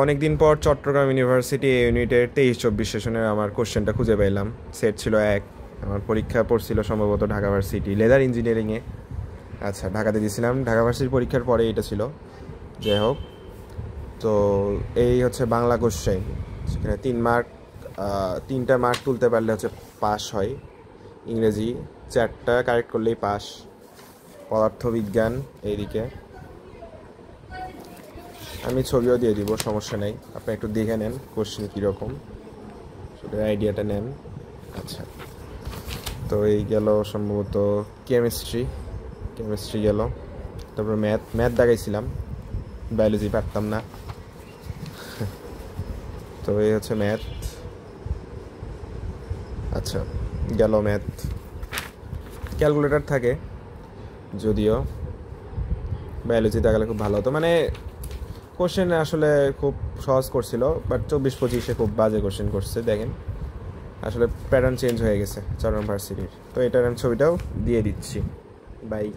অনেক দিন পর চট্টগ্রাম ইউনিভার্সিটি ইউনিটের 23-24 সেশনের আমার কোশ্চেনটা খুঁজে পেলাম। সেট ছিল 1। আমার পরীক্ষা পড়ছিল সম্ভবত ঢাকা ভার্সিটি লেদার ইঞ্জিনিয়ারিংয়ে। আচ্ছা, ঢাকাতে দিয়েছিলাম, ঢাকা ভার্সিটির পরীক্ষার পরে এটা ছিল। যাই হোক, তো এই হচ্ছে বাংলা কোশ্চেন। সেখানে 3 মার্ক, 3টা মার্ক তুলতে পারলে হচ্ছে পাস হয়। ইংরেজি 4টা কারেক্ট করলেই পাস। পদার্থবিজ্ঞান এইদিকে আমি ছবিও দিয়ে দিব, সমস্যা নেই। আপনি একটু দেখে নেন কোশ্চেন কীরকম, সেটার আইডিয়াটা নেন। আচ্ছা, তো এই গেল সম্ভবত কেমিস্ট্রি গেল। তারপর ম্যাথ দেখাইছিলাম, বায়োলজি পারতাম না। তো এই হচ্ছে ম্যাথ। আচ্ছা, গেল ম্যাথ। ক্যালকুলেটর থাকে যদিও, বায়োলজি দেখালে খুব ভালো হতো। মানে কোশ্চেন আসলে খুব সহজ করছিল, বাট 24-25-এ খুব বাজে কোশ্চেন করছে। দেখেন আসলে প্যাটার্ন চেঞ্জ হয়ে গেছে চট্টগ্রাম ভার্সিটির। তো এটার আমি ছবিটাও দিয়ে দিচ্ছি। বাই।